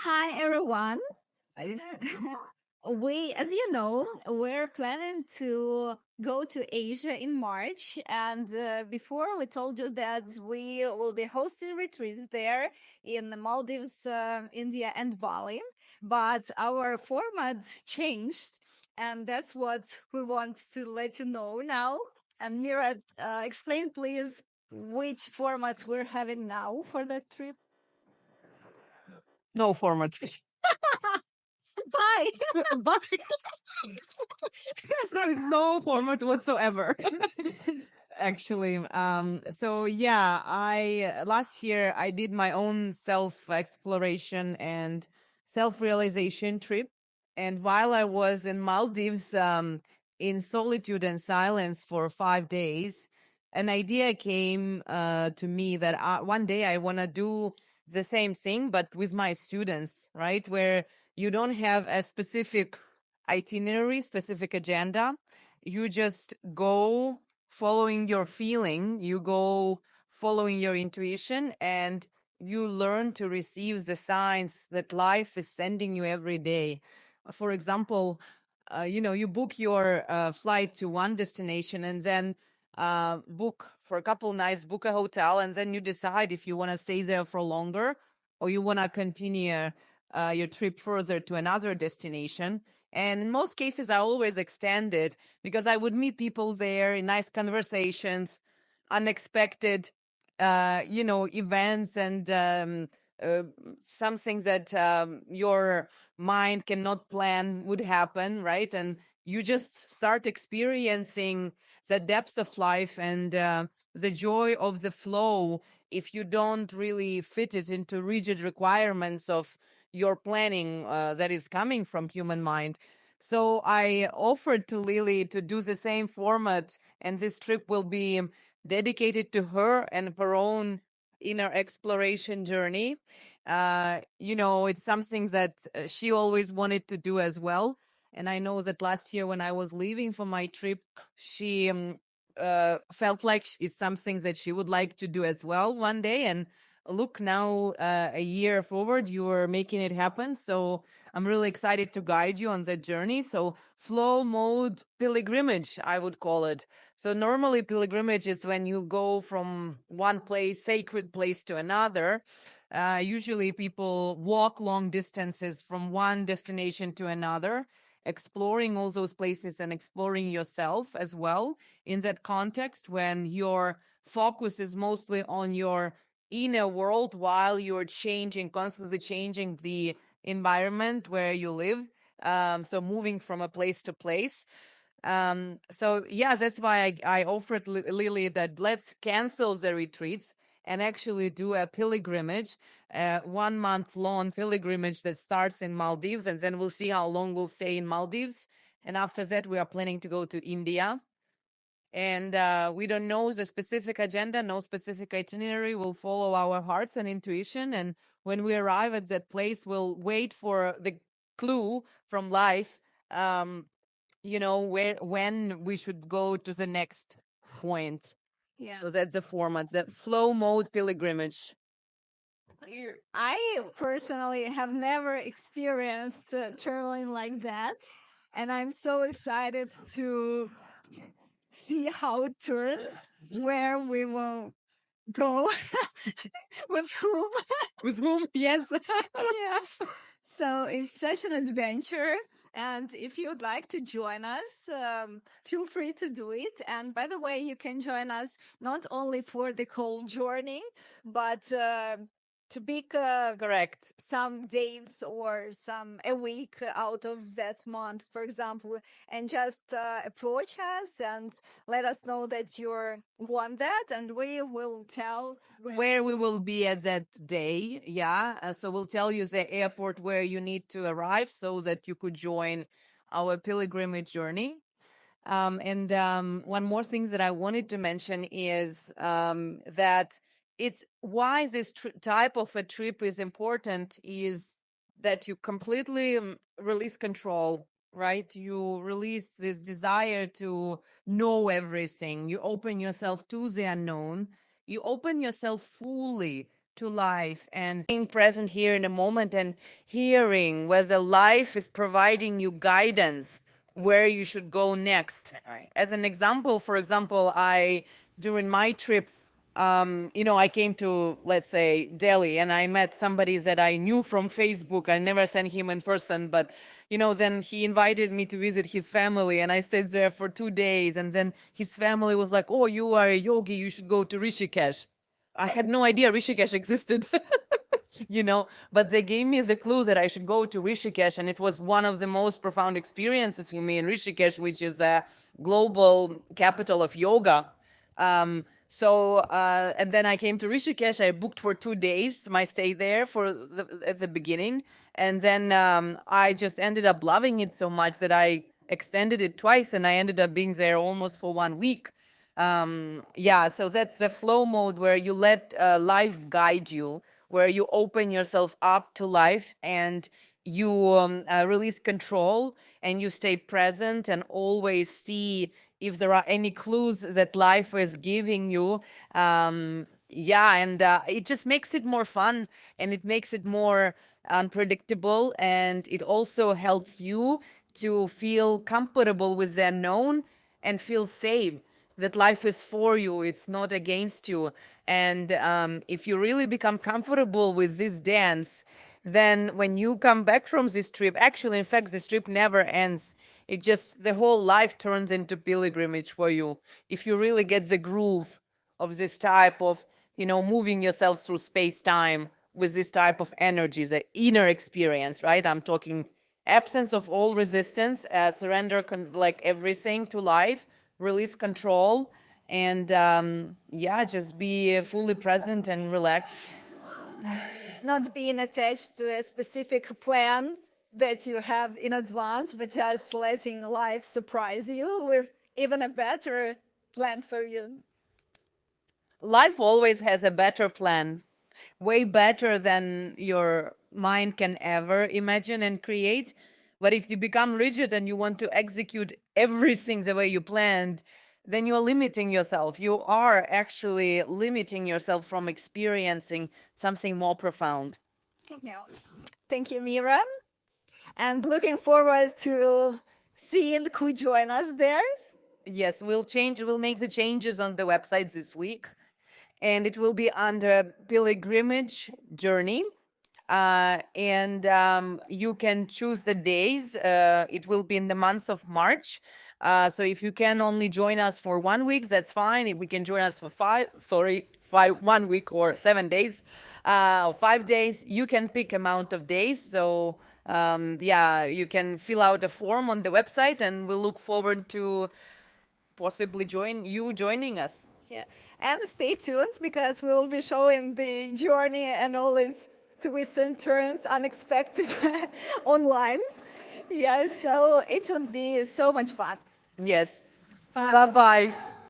Hi, everyone. As you know, we're planning to go to Asia in March. And before we told you that we will be hosting retreats there in the Maldives, India, and Bali. But our format changed. And that's what we want to let you know now. And Mira, explain please which format we're having now for that trip. No format. Bye. But there is no format whatsoever. Actually, so yeah, I last year I did my own self exploration and self realization trip, and while I was in Maldives, in solitude and silence for 5 days, an idea came to me that one day I want to do the same thing, but with my students, right? Where you don't have a specific itinerary, specific agenda. You just go following your feeling, you go following your intuition, and you learn to receive the signs that life is sending you every day. For example, you book your flight to one destination and then book for a couple nights, book a hotel, and then you decide if you want to stay there for longer or you want to continue your trip further to another destination. And in most cases, I always extend it because I would meet people there in nice conversations, unexpected, events, and uh, some things that your mind cannot plan would happen, right? And you just start experiencing the depth of life and the joy of the flow if you don't really fit it into rigid requirements of your planning that is coming from human mind. So I offered to Lily to do the same format, and this trip will be dedicated to her and her own inner exploration journey. It's something that she always wanted to do as well. And I know that last year when I was leaving for my trip, she felt like it's something that she would like to do as well one day. And look, now a year forward, you are making it happen. So I'm really excited to guide you on that journey. So flow mode pilgrimage, I would call it. So normally pilgrimage is when you go from one place, sacred place, to another. Usually people walk long distances from one destination to another, exploring all those places and exploring yourself as well in that context when your focus is mostly on your inner world while you're constantly changing the environment where you live. So moving from a place to place. So yeah, that's why I offered Lily that let's cancel the retreats and actually do a pilgrimage, 1 month long pilgrimage that starts in Maldives, and then we'll see how long we'll stay in Maldives. And after that, we are planning to go to India. And we don't know the specific agenda, no specific itinerary. We'll follow our hearts and intuition. And when we arrive at that place, we'll wait for the clue from life, when we should go to the next point. Yeah. So that's the format, the flow mode pilgrimage. I personally have never experienced traveling like that. And I'm so excited to see how it turns, where we will go, with whom. With whom? Yes. Yeah. So it's such an adventure. And if you'd like to join us, feel free to do it. And by the way, you can join us not only for the whole journey, but to pick Correct. some dates or a week out of that month, for example, and just approach us and let us know that you want that, and we will tell Where we will be at that day. Yeah. So we'll tell you the airport where you need to arrive so that you could join our pilgrimage journey. And one more thing that I wanted to mention is that it's why this type of a trip is important is that you completely release control, right? You release this desire to know everything. You open yourself to the unknown. You open yourself fully to life and being present here in a moment and hearing whether life is providing you guidance where you should go next. As an example, for example, during my trip, I came to, let's say, Delhi, and I met somebody that I knew from Facebook. I never sent him in person, but, then he invited me to visit his family, and I stayed there for 2 days. And then his family was like, oh, you are a yogi, you should go to Rishikesh. I had no idea Rishikesh existed. But they gave me the clue that I should go to Rishikesh, and it was one of the most profound experiences for me in Rishikesh, which is a global capital of yoga. And then I came to Rishikesh. I booked for 2 days my stay there at the beginning, and then I just ended up loving it so much that I extended it twice, and I ended up being there almost for 1 week. So that's the flow mode where you let life guide you, where you open yourself up to life and you release control and you stay present and always see if there are any clues that life is giving you. It just makes it more fun, and it makes it more unpredictable, and it also helps you to feel comfortable with the unknown and feel safe, that life is for you, it's not against you. And if you really become comfortable with this dance, then when you come back from this trip, actually, in fact, this trip never ends. It just, the whole life turns into pilgrimage for you. If you really get the groove of this type of, moving yourself through space-time with this type of energy, the inner experience, right? I'm talking absence of all resistance, surrender, like everything to life, release control, and just be fully present and relaxed. Not being attached to a specific plan that you have in advance, but just letting life surprise you with even a better plan for you. Life always has a better plan, way better than your mind can ever imagine and create. But if you become rigid and you want to execute everything the way you planned, then you're limiting yourself. You are actually limiting yourself from experiencing something more profound. Thank you, Mira. And looking forward to seeing who join us there. Yes, we'll make the changes on the website this week. And it will be under pilgrimage journey. You can choose the days. It will be in the month of March. So if you can only join us for 1 week, that's fine. If we can join us for 1 week or 7 days, 5 days, you can pick amount of days. So you can fill out a form on the website, and we'll look forward to possibly joining us. Yeah, and stay tuned, because we will be showing the journey and all its twists and turns, unexpected online. Yeah, so it will be so much fun. Yes. Bye-bye.